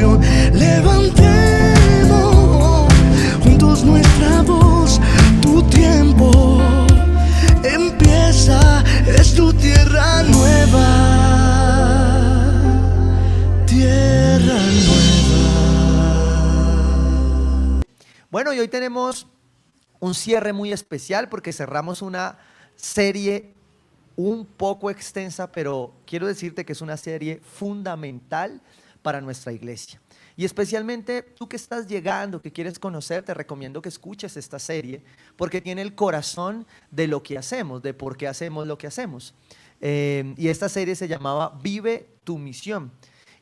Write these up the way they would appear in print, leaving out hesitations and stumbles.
canción. Levantemos juntos nuestra voz. Tu tiempo empieza, es tu tierra nueva, tierra nueva. Bueno, y hoy tenemos un cierre muy especial porque cerramos una serie un poco extensa, pero quiero decirte que es una serie fundamental para nuestra iglesia. Y especialmente tú que estás llegando, que quieres conocer, te recomiendo que escuches esta serie porque tiene el corazón de lo que hacemos, de por qué hacemos lo que hacemos. Y esta serie se llamaba Vive tu misión.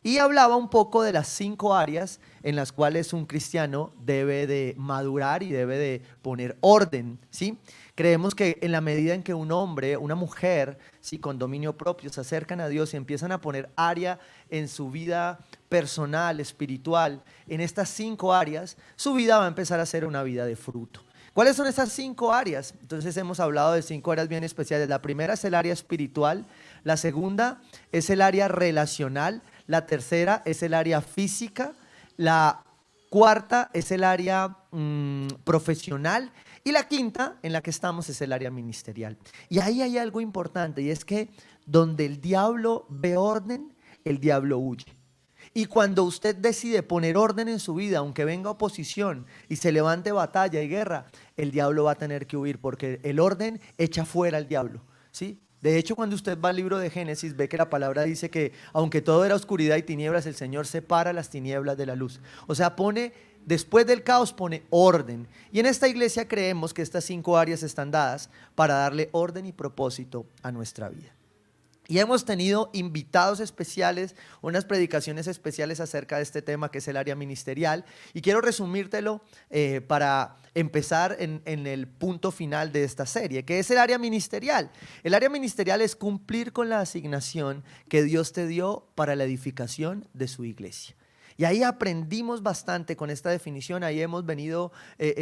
Y hablaba un poco de las 5 áreas en las cuales un cristiano debe de madurar y debe de poner orden, ¿sí? Creemos que en la medida en que un hombre, una mujer, ¿sí?, con dominio propio se acercan a Dios y empiezan a poner área en su vida personal, espiritual, en estas 5 áreas, su vida va a empezar a ser una vida de fruto. ¿Cuáles son esas 5 áreas? Entonces hemos hablado de 5 áreas bien especiales. La primera es el área espiritual, la segunda es el área relacional, la tercera es el área física, la cuarta es el área profesional y la quinta en la que estamos es el área ministerial. Y ahí hay algo importante y es que donde el diablo ve orden, el diablo huye. Y cuando usted decide poner orden en su vida, aunque venga oposición y se levante batalla y guerra, el diablo va a tener que huir porque el orden echa fuera al diablo, ¿sí? De hecho, cuando usted va al libro de Génesis, ve que la palabra dice que aunque todo era oscuridad y tinieblas, el Señor separa las tinieblas de la luz. O sea, después del caos pone orden. Y en esta iglesia creemos que estas 5 áreas están dadas para darle orden y propósito a nuestra vida. Y hemos tenido invitados especiales, unas predicaciones especiales acerca de este tema que es el área ministerial. Y quiero resumírtelo para empezar en el punto final de esta serie, que es el área ministerial. El área ministerial es cumplir con la asignación que Dios te dio para la edificación de su iglesia. Y ahí aprendimos bastante con esta definición, ahí hemos venido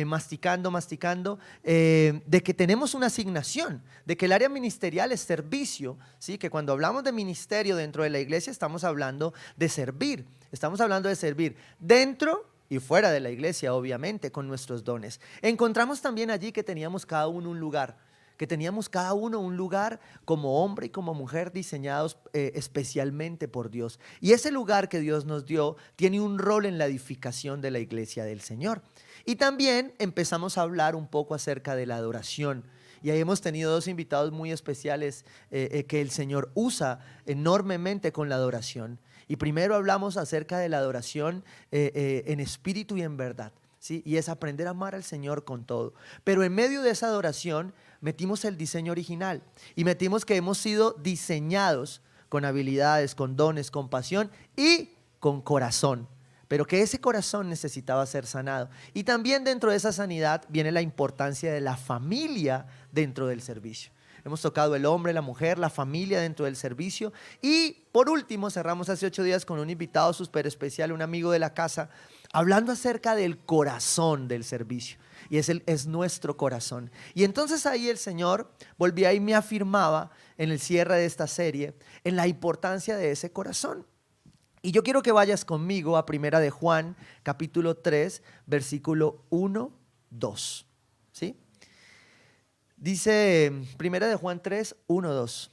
masticando, de que tenemos una asignación, de que el área ministerial es servicio, ¿sí? Que cuando hablamos de ministerio dentro de la iglesia estamos hablando de servir dentro y fuera de la iglesia, obviamente, con nuestros dones. Encontramos también allí que teníamos cada uno un lugar, como hombre y como mujer diseñados especialmente por Dios. Y ese lugar que Dios nos dio tiene un rol en la edificación de la iglesia del Señor. Y también empezamos a hablar un poco acerca de la adoración. Y ahí hemos tenido 2 invitados muy especiales que el Señor usa enormemente con la adoración. Y primero hablamos acerca de la adoración en espíritu y en verdad, ¿sí? Y es aprender a amar al Señor con todo. Pero en medio de esa adoración metimos el diseño original y metimos que hemos sido diseñados con habilidades, con dones, con pasión y con corazón, pero que ese corazón necesitaba ser sanado. Y también dentro de esa sanidad viene la importancia de la familia dentro del servicio. Hemos tocado el hombre, la mujer, la familia dentro del servicio. Y por último cerramos hace 8 días con un invitado súper especial, un amigo de la casa, hablando acerca del corazón del servicio. Y es nuestro corazón. Y entonces ahí el Señor volvía y me afirmaba en el cierre de esta serie en la importancia de ese corazón. Y yo quiero que vayas conmigo a Primera de Juan, capítulo 3, versículo 1, 2. ¿Sí? Dice Primera de Juan 3, 1, 2.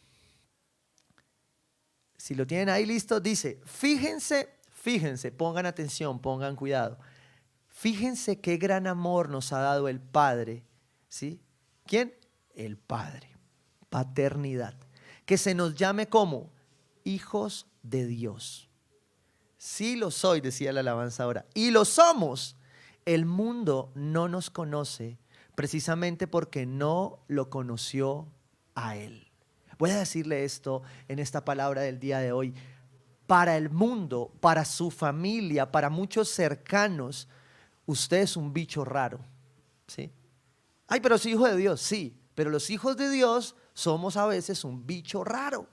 Si lo tienen ahí listo, dice, fíjense, pongan atención, pongan cuidado. Fíjense qué gran amor nos ha dado el Padre, ¿sí? ¿Quién? El Padre. Paternidad. Que se nos llame como hijos de Dios. Sí lo soy, decía la alabanza ahora. Y lo somos. El mundo no nos conoce precisamente porque no lo conoció a Él. Voy a decirle esto en esta palabra del día de hoy. Para el mundo, para su familia, para muchos cercanos, usted es un bicho raro, ¿sí? Ay, pero soy hijo de Dios, sí, pero los hijos de Dios somos a veces un bicho raro,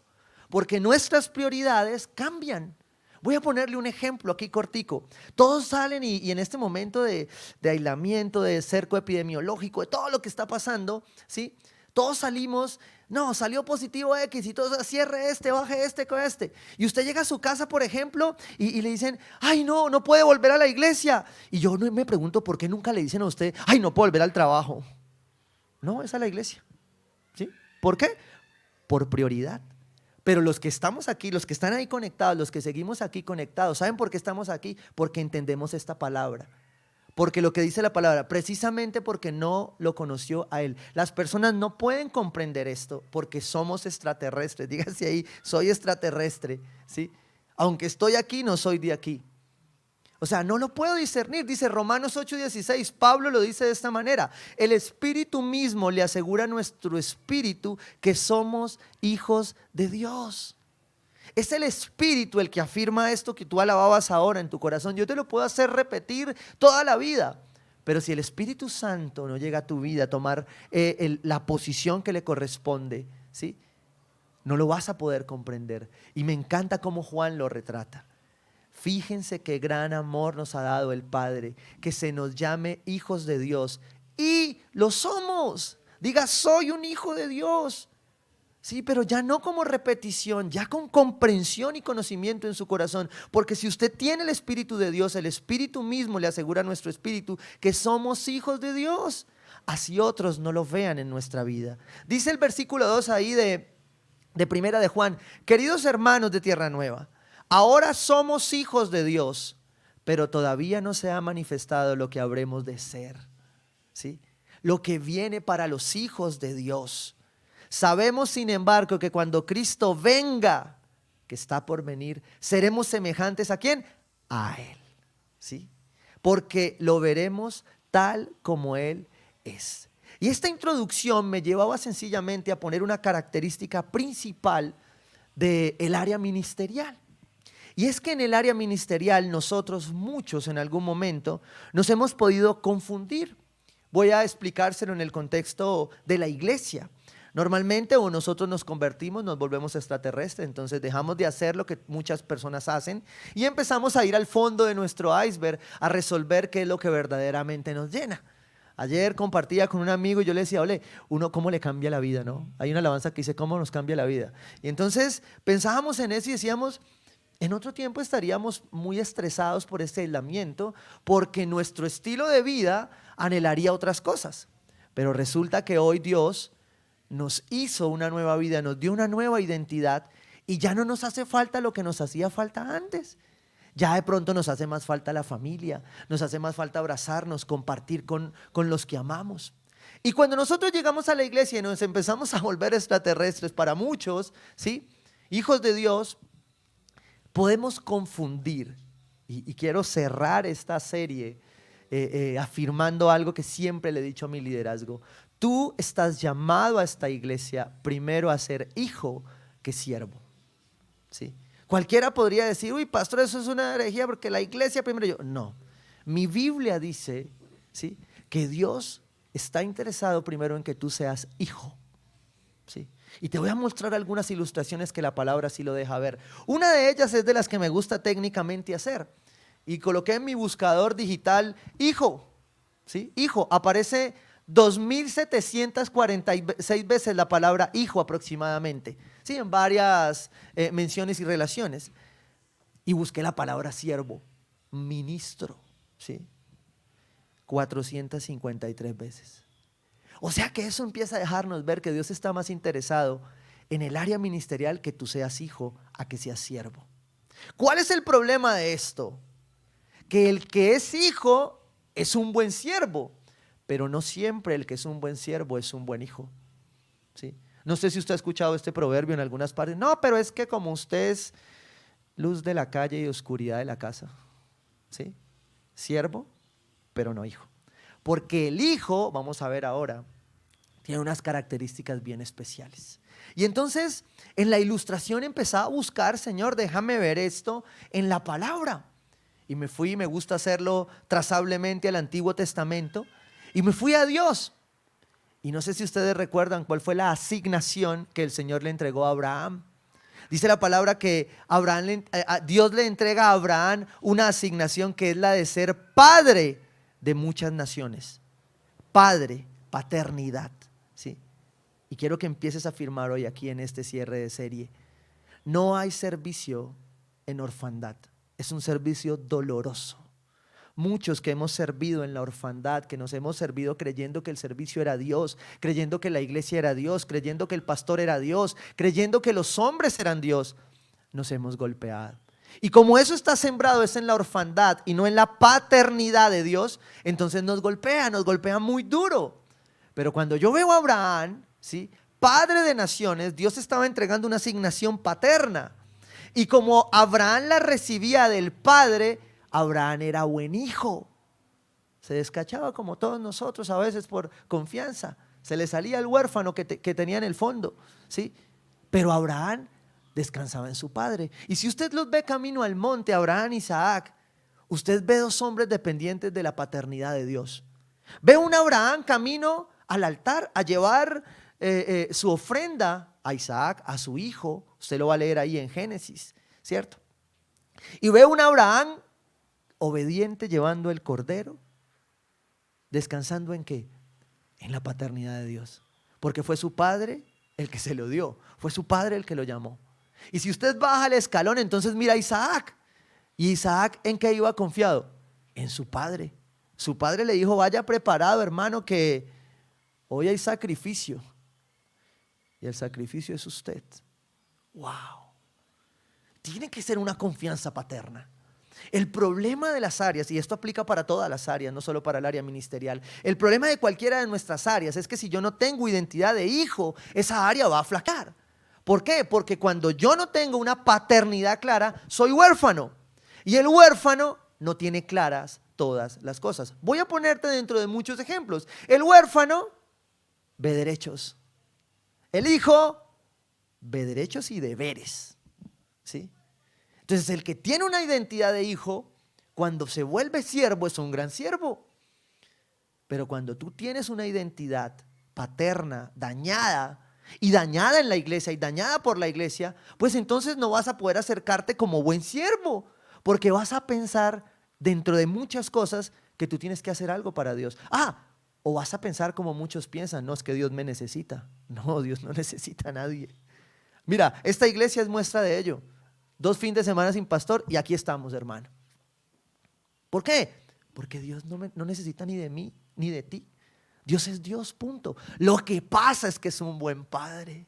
porque nuestras prioridades cambian. Voy a ponerle un ejemplo aquí cortico. Todos salen y en este momento de aislamiento, de cerco epidemiológico, de todo lo que está pasando, ¿sí? todos salimos, no, salió positivo X y todo, cierre este, baje este con este. Y usted llega a su casa, por ejemplo, y le dicen, ay, no, no puede volver a la iglesia. Y yo me pregunto, ¿por qué nunca le dicen a usted, ay, no puedo volver al trabajo? No, es a la iglesia. ¿Sí? ¿Por qué? Por prioridad. Pero los que estamos aquí, los que están ahí conectados, los que seguimos aquí conectados, ¿saben por qué estamos aquí? Porque entendemos esta palabra. Porque lo que dice la palabra, precisamente porque no lo conoció a él. Las personas no pueden comprender esto porque somos extraterrestres. Dígase ahí, soy extraterrestre, ¿sí? Aunque estoy aquí, no soy de aquí. O sea, no lo puedo discernir. Dice Romanos 8:16, Pablo lo dice de esta manera: el Espíritu mismo le asegura a nuestro espíritu que somos hijos de Dios. Es el Espíritu el que afirma esto que tú alababas ahora en tu corazón. Yo te lo puedo hacer repetir toda la vida, pero si el Espíritu Santo no llega a tu vida a tomar la posición que le corresponde, ¿sí? No lo vas a poder comprender. Y me encanta cómo Juan lo retrata. Fíjense qué gran amor nos ha dado el Padre, que se nos llame hijos de Dios. Y lo somos. Diga, soy un hijo de Dios. Sí, pero ya no como repetición, ya con comprensión y conocimiento en su corazón. Porque si usted tiene el Espíritu de Dios, el Espíritu mismo le asegura a nuestro espíritu que somos hijos de Dios. Así otros no lo vean en nuestra vida. Dice el versículo 2 ahí de Primera de Juan: queridos hermanos de Tierra Nueva, ahora somos hijos de Dios, pero todavía no se ha manifestado lo que habremos de ser, ¿sí? Lo que viene para los hijos de Dios. Sabemos, sin embargo, que cuando Cristo venga, que está por venir, seremos semejantes ¿a quién? A Él, ¿sí? Porque lo veremos tal como Él es. Y esta introducción me llevaba sencillamente a poner una característica principal del área ministerial. Y es que en el área ministerial nosotros, muchos en algún momento, nos hemos podido confundir. Voy a explicárselo en el contexto de la iglesia. Normalmente o nosotros nos convertimos, nos volvemos extraterrestres, entonces dejamos de hacer lo que muchas personas hacen y empezamos a ir al fondo de nuestro iceberg a resolver qué es lo que verdaderamente nos llena. Ayer compartía con un amigo y yo le decía, ole, uno cómo le cambia la vida, ¿no? Hay una alabanza que dice cómo nos cambia la vida. Y entonces pensábamos en eso y decíamos, en otro tiempo estaríamos muy estresados por este aislamiento porque nuestro estilo de vida anhelaría otras cosas. Pero resulta que hoy Dios nos hizo una nueva vida, nos dio una nueva identidad y ya no nos hace falta lo que nos hacía falta antes. Ya de pronto nos hace más falta la familia, nos hace más falta abrazarnos, compartir con los que amamos. Y cuando nosotros llegamos a la iglesia y nos empezamos a volver extraterrestres para muchos, ¿sí? Hijos de Dios, podemos confundir. Y quiero cerrar esta serie afirmando algo que siempre le he dicho a mi liderazgo. Tú estás llamado a esta iglesia primero a ser hijo que siervo, ¿sí? Cualquiera podría decir, uy, pastor, eso es una herejía porque la iglesia primero yo. No, mi Biblia dice, ¿sí?, que Dios está interesado primero en que tú seas hijo, ¿sí? Y te voy a mostrar algunas ilustraciones que la palabra sí lo deja ver. Una de ellas es de las que me gusta técnicamente hacer. Y coloqué en mi buscador digital, hijo, ¿sí? Hijo, aparece 2.746 veces la palabra hijo aproximadamente, ¿sí? En varias menciones y relaciones. Y busqué la palabra siervo, ministro, ¿sí? 453 veces. O sea que eso empieza a dejarnos ver que Dios está más interesado en el área ministerial que tú seas hijo a que seas siervo. ¿Cuál es el problema de esto? Que el que es hijo es un buen siervo, pero no siempre el que es un buen siervo es un buen hijo, ¿sí? No sé si usted ha escuchado este proverbio en algunas partes. No, pero es que como usted es luz de la calle y oscuridad de la casa, ¿sí? Siervo, pero no hijo. Porque el hijo, vamos a ver ahora, tiene unas características bien especiales. Y entonces en la ilustración empezaba a buscar, Señor, déjame ver esto en la palabra. Y me fui, me gusta hacerlo trazablemente al Antiguo Testamento. Y me fui a Dios. Y no sé si ustedes recuerdan cuál fue la asignación que el Señor le entregó a Abraham. Dice la palabra que Dios le entrega a Abraham una asignación que es la de ser padre de muchas naciones. Padre, paternidad, ¿sí? y quiero que empieces a afirmar hoy aquí en este cierre de serie, no hay servicio en orfandad. Es un servicio doloroso. Muchos que hemos servido en la orfandad, que nos hemos servido creyendo que el servicio era Dios, creyendo que la iglesia era Dios, creyendo que el pastor era Dios, creyendo que los hombres eran Dios, nos hemos golpeado. Y como eso está sembrado es en la orfandad y no en la paternidad de Dios, entonces nos golpea muy duro. Pero cuando yo veo a Abraham, ¿sí?, padre de naciones, Dios estaba entregando una asignación paterna. Y como Abraham la recibía del padre, Abraham era buen hijo. Se descachaba como todos nosotros a veces por confianza. Se le salía el huérfano que tenía en el fondo, ¿sí? Pero Abraham descansaba en su padre. Y si usted los ve camino al monte, Abraham y Isaac, usted ve dos hombres dependientes de la paternidad de Dios. Ve un Abraham camino al altar a llevar su ofrenda a Isaac, a su hijo. Usted lo va a leer ahí en Génesis, ¿cierto? Y ve un Abraham obediente llevando el cordero, descansando ¿en qué? En la paternidad de Dios. Porque fue su padre el que se lo dio, fue su padre el que lo llamó. Y si usted baja el escalón, entonces mira a Isaac. ¿Y Isaac en qué iba confiado? En su padre. Su padre le dijo, vaya preparado, hermano, que hoy hay sacrificio. Y el sacrificio es usted. ¡Wow! Tiene que ser una confianza paterna. El problema de las áreas, y esto aplica para todas las áreas, no solo para el área ministerial, el problema de cualquiera de nuestras áreas es que si yo no tengo identidad de hijo, esa área va a flacar. ¿Por qué? Porque cuando yo no tengo una paternidad clara, soy huérfano. Y el huérfano no tiene claras todas las cosas. Voy a ponerte dentro de muchos ejemplos. El huérfano ve derechos. El hijo ve derechos y deberes, ¿sí? Entonces el que tiene una identidad de hijo, cuando se vuelve siervo es un gran siervo. Pero cuando tú tienes una identidad paterna, dañada, y dañada en la iglesia y dañada por la iglesia, pues entonces no vas a poder acercarte como buen siervo, porque vas a pensar dentro de muchas cosas que tú tienes que hacer algo para Dios. O vas a pensar como muchos piensan, no, es que Dios me necesita. No, Dios no necesita a nadie. Mira, esta iglesia es muestra de ello. 2 fines de semana sin pastor y aquí estamos, hermano. ¿Por qué? Porque Dios no necesita ni de mí ni de ti. Dios es Dios, punto. Lo que pasa es que es un buen padre,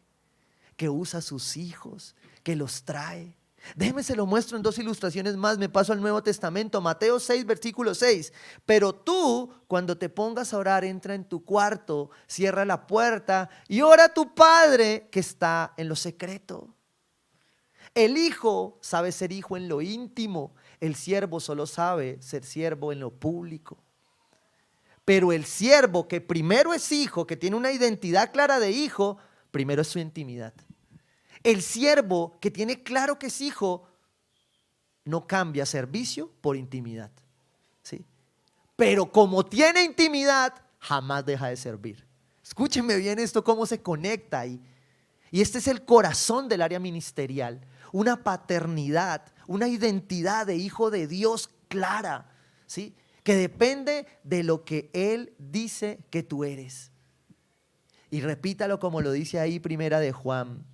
que usa a sus hijos, que los trae. Déjeme se lo muestro en 2 ilustraciones más. Me paso al Nuevo Testamento, Mateo 6, versículo 6. Pero tú, cuando te pongas a orar, entra en tu cuarto, cierra la puerta y ora a tu Padre que está en lo secreto. El hijo sabe ser hijo en lo íntimo. El siervo solo sabe ser siervo en lo público. Pero el siervo que primero es hijo, que tiene una identidad clara de hijo, primero es su intimidad. El siervo que tiene claro que es hijo, no cambia servicio por intimidad, ¿sí? Pero como tiene intimidad, jamás deja de servir. Escúchenme bien esto, cómo se conecta ahí. Y este es el corazón del área ministerial. Una paternidad, una identidad de hijo de Dios clara, ¿sí?, que depende de lo que Él dice que tú eres. Y repítalo como lo dice ahí Primera de Juan.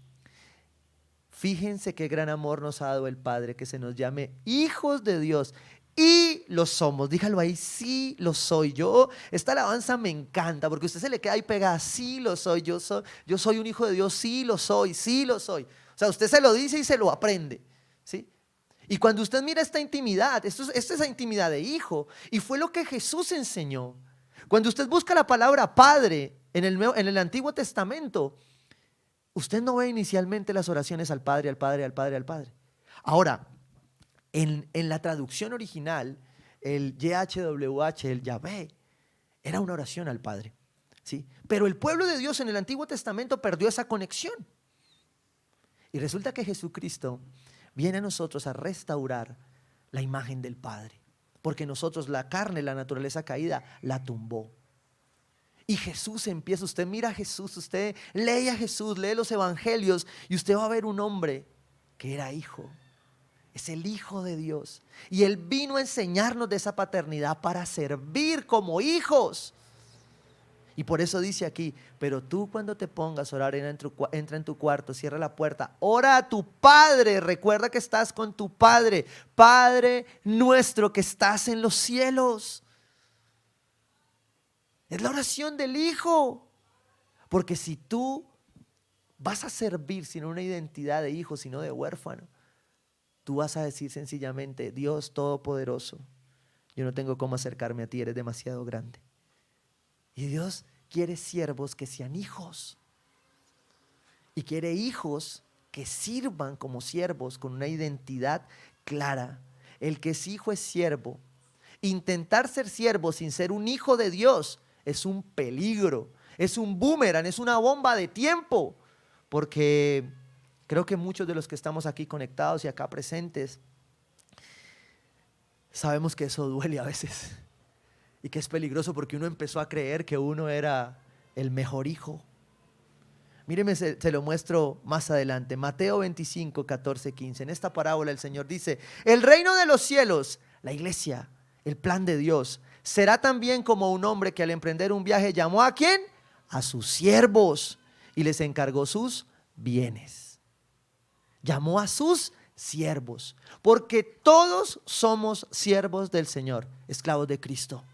Fíjense qué gran amor nos ha dado el Padre, que se nos llame hijos de Dios. Y lo somos. Dígalo ahí, sí lo soy. Esta alabanza me encanta, porque usted se le queda ahí pegada, sí lo soy, yo soy un hijo de Dios, sí lo soy, sí lo soy. O sea, usted se lo dice y se lo aprende, ¿sí? Y cuando usted mira esta intimidad, esta es esa intimidad de hijo, y fue lo que Jesús enseñó. Cuando usted busca la palabra Padre en el Antiguo Testamento, usted no ve inicialmente las oraciones al Padre, al Padre, al Padre, al Padre. Ahora, en la traducción original, el YHWH, el Yahvé, era una oración al Padre, ¿sí? Pero el pueblo de Dios en el Antiguo Testamento perdió esa conexión. Y resulta que Jesucristo viene a nosotros a restaurar la imagen del Padre, porque nosotros la carne, la naturaleza caída, la tumbó. Y Jesús empieza, usted mira a Jesús, usted lee a Jesús, lee los evangelios y usted va a ver un hombre que era hijo. Es el Hijo de Dios. Y Él vino a enseñarnos de esa paternidad para servir como hijos. Y por eso dice aquí, pero tú cuando te pongas a orar, entra en tu cuarto, cierra la puerta, ora a tu Padre, recuerda que estás con tu Padre, Padre nuestro que estás en los cielos. Es la oración del Hijo. Porque si tú vas a servir sin una identidad de hijo, sino de huérfano, tú vas a decir sencillamente, Dios Todopoderoso, yo no tengo cómo acercarme a ti, eres demasiado grande. Y Dios quiere siervos que sean hijos. Y quiere hijos que sirvan como siervos con una identidad clara. El que es hijo es siervo. Intentar ser siervo sin ser un hijo de Dios es un peligro, es un boomerang, es una bomba de tiempo. Porque creo que muchos de los que estamos aquí conectados y acá presentes sabemos que eso duele a veces y que es peligroso porque uno empezó a creer que uno era el mejor hijo. Míreme, se lo muestro más adelante. Mateo 25, 14, 15. En esta parábola el Señor dice, el reino de los cielos, la iglesia, el plan de Dios, será también como un hombre que al emprender un viaje llamó ¿a quién? A sus siervos y les encargó sus bienes. Llamó a sus siervos, porque todos somos siervos del Señor, esclavos de Cristo.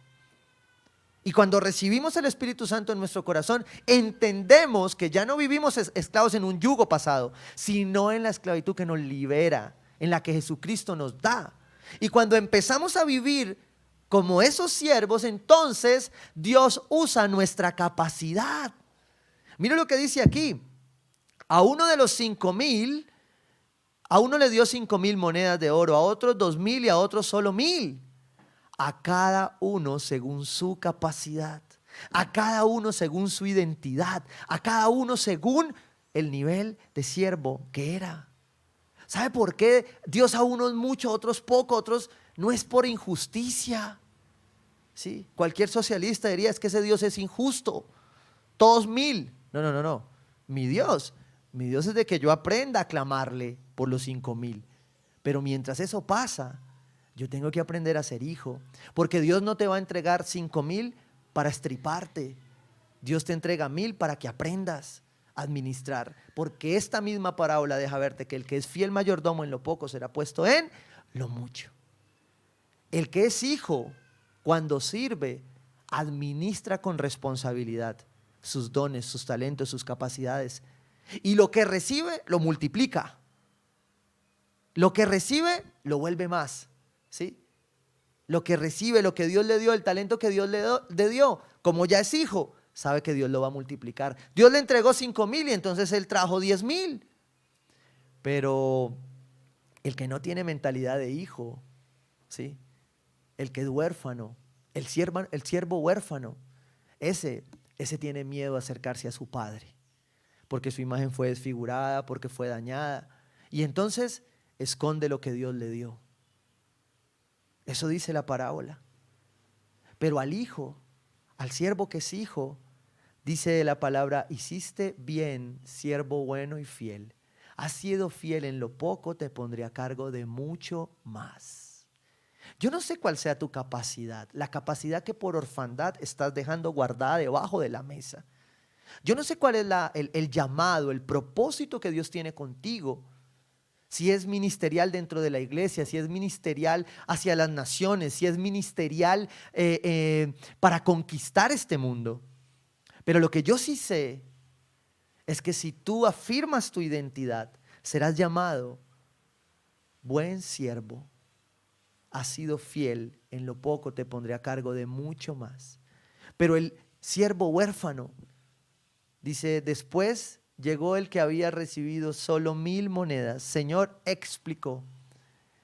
Y cuando recibimos el Espíritu Santo en nuestro corazón, entendemos que ya no vivimos esclavos en un yugo pasado, sino en la esclavitud que nos libera, en la que Jesucristo nos da. Y cuando empezamos a vivir como esos siervos, entonces Dios usa nuestra capacidad. Mire lo que dice aquí. A uno de los 5,000, a uno le dio 5,000 monedas de oro, a otros 2,000 y a otros solo 1,000. A cada uno según su capacidad, a cada uno según su identidad, a cada uno según el nivel de siervo que era. ¿Sabe por qué Dios a unos mucho, a otros poco, a otros no? Es por injusticia. ¿Sí? Cualquier socialista diría es que ese Dios es injusto. Todos 1,000. No. Mi Dios es de que yo aprenda a clamarle por los 5,000. Pero mientras eso pasa, yo tengo que aprender a ser hijo, porque Dios no te va a entregar 5,000 para estriparte. Dios te entrega 1,000 para que aprendas a administrar, porque esta misma parábola deja verte que el que es fiel mayordomo en lo poco será puesto en lo mucho. El que es hijo, cuando sirve, administra con responsabilidad sus dones, sus talentos, sus capacidades, y lo que recibe lo multiplica. Lo que recibe lo vuelve más. ¿Sí? Lo que recibe, lo que Dios le dio, el talento que Dios le dio, como ya es hijo, sabe que Dios lo va a multiplicar. Dios le entregó 5,000 y entonces él trajo 10,000. Pero el que no tiene mentalidad de hijo, ¿sí? El que es huérfano, el siervo huérfano, ese tiene miedo a acercarse a su padre, porque su imagen fue desfigurada, porque fue dañada, y entonces esconde lo que Dios le dio. Eso dice la parábola. Pero al hijo, al siervo que es hijo, dice la palabra, hiciste bien, siervo bueno y fiel. Has sido fiel en lo poco, te pondré a cargo de mucho más. Yo no sé cuál sea tu capacidad, la capacidad que por orfandad estás dejando guardada debajo de la mesa. Yo no sé cuál es el llamado, el propósito que Dios tiene contigo. Si es ministerial dentro de la iglesia, si es ministerial hacia las naciones, si es ministerial para conquistar este mundo. Pero lo que yo sí sé es que si tú afirmas tu identidad, serás llamado buen siervo. Has sido fiel, en lo poco te pondré a cargo de mucho más. Pero el siervo huérfano dice, después llegó el que había recibido solo 1,000 monedas. Señor, explicó.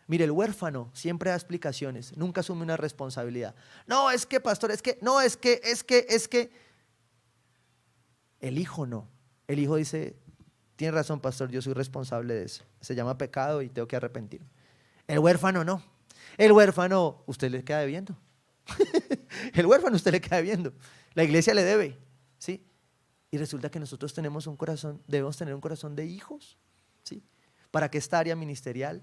Mire, el huérfano siempre da explicaciones, nunca asume una responsabilidad. No, es que pastor, es que. El hijo no. El hijo dice, tiene razón pastor, yo soy responsable de eso. Se llama pecado y tengo que arrepentirme. El huérfano no. El huérfano, usted le queda debiendo. El huérfano usted le queda debiendo. La iglesia le debe, ¿sí? Y resulta que nosotros tenemos un corazón, debemos tener un corazón de hijos, ¿sí? Para que esta área ministerial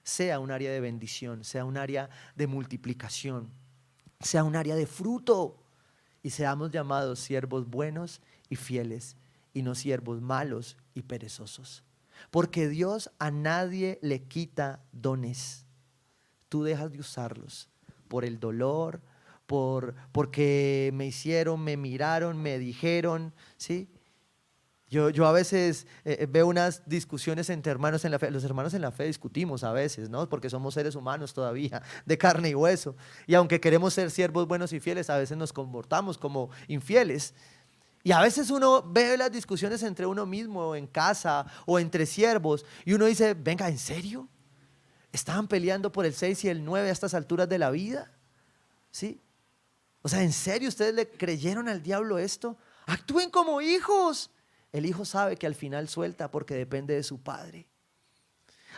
sea un área de bendición, sea un área de multiplicación, sea un área de fruto. y seamos llamados siervos buenos y fieles, y no siervos malos y perezosos. Porque Dios a nadie le quita dones. Tú dejas de usarlos por el dolor, porque me hicieron, me miraron, me dijeron, ¿sí? Yo a veces veo unas discusiones entre hermanos en la fe. Los hermanos en la fe discutimos a veces, ¿no? Porque somos seres humanos todavía, de carne y hueso. Y aunque queremos ser siervos buenos y fieles, a veces nos comportamos como infieles. Y a veces uno ve las discusiones entre uno mismo, en casa o entre siervos, y uno dice, venga, ¿en serio? ¿Estaban peleando por el 6 y el 9 a estas alturas de la vida? ¿Sí? O sea, ¿en serio ustedes le creyeron al diablo esto? Actúen como hijos. El hijo sabe que al final suelta porque depende de su padre.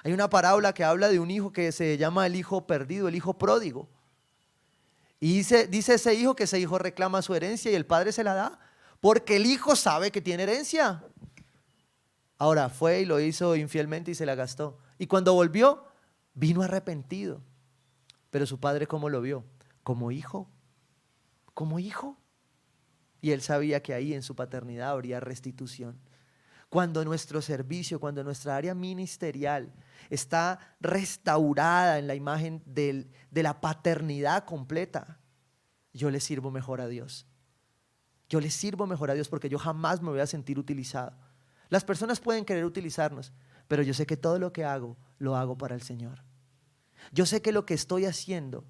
Hay una parábola que habla de un hijo que se llama el hijo perdido, el hijo pródigo. Y dice ese hijo que ese hijo reclama su herencia y el padre se la da porque el hijo sabe que tiene herencia. Ahora fue y lo hizo infielmente y se la gastó. Y cuando volvió, vino arrepentido. Pero su padre, ¿cómo lo vio? Como hijo. Como hijo. Y él sabía que ahí en su paternidad habría restitución. Cuando nuestro servicio, cuando nuestra área ministerial está restaurada en la imagen de la paternidad completa, yo le sirvo mejor a Dios. Yo le sirvo mejor a Dios porque yo jamás me voy a sentir utilizado. Las personas pueden querer utilizarnos, pero yo sé que todo lo que hago, lo hago para el Señor. Yo sé que lo que estoy haciendo,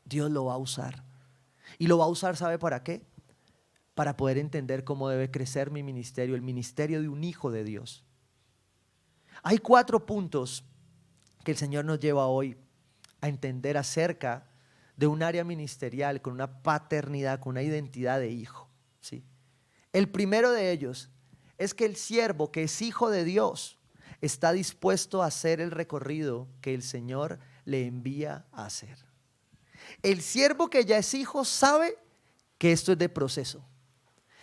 Dios lo va a usar. Y lo va a usar, ¿sabe para qué? Para poder entender cómo debe crecer mi ministerio, el ministerio de un hijo de Dios. Hay 4 puntos que el Señor nos lleva hoy a entender acerca de un área ministerial con una paternidad, con una identidad de hijo, ¿sí? El primero de ellos es que el siervo que es hijo de Dios está dispuesto a hacer el recorrido que el Señor le envía a hacer. El siervo que ya es hijo sabe que esto es de proceso.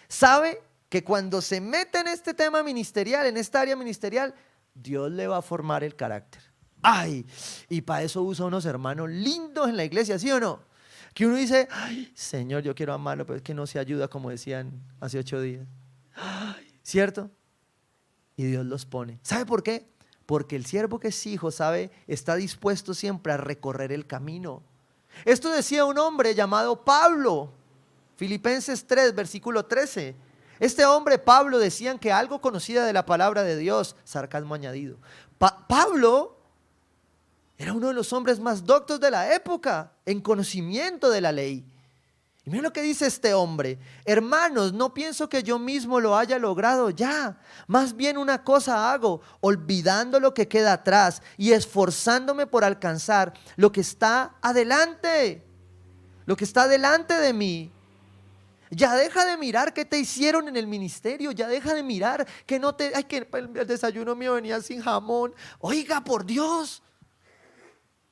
Sabe que cuando se mete en este tema ministerial, en esta área ministerial, Dios le va a formar el carácter. Ay, y para eso usa unos hermanos lindos en la iglesia, ¿sí o no? Que uno dice, ay, Señor, yo quiero amarlo, pero es que no se ayuda, como decían hace 8 días. Ay, ¿cierto? Y Dios los pone. ¿Sabe por qué? Porque el siervo que es hijo, ¿sabe? Está dispuesto siempre a recorrer el camino. Esto decía un hombre llamado Pablo. Filipenses 3, versículo 13. Este hombre, Pablo, decían que algo conocía de la palabra de Dios, sarcasmo añadido. Pablo era uno de los hombres más doctos de la época, en conocimiento de la ley. Y miren lo que dice este hombre: hermanos, no pienso que yo mismo lo haya logrado ya. Más bien una cosa hago, olvidando lo que queda atrás y esforzándome por alcanzar lo que está adelante. Lo que está delante de mí. Ya deja de mirar qué te hicieron en el ministerio. Ya deja de mirar que no te... Ay, que el desayuno mío venía sin jamón. Oiga, por Dios.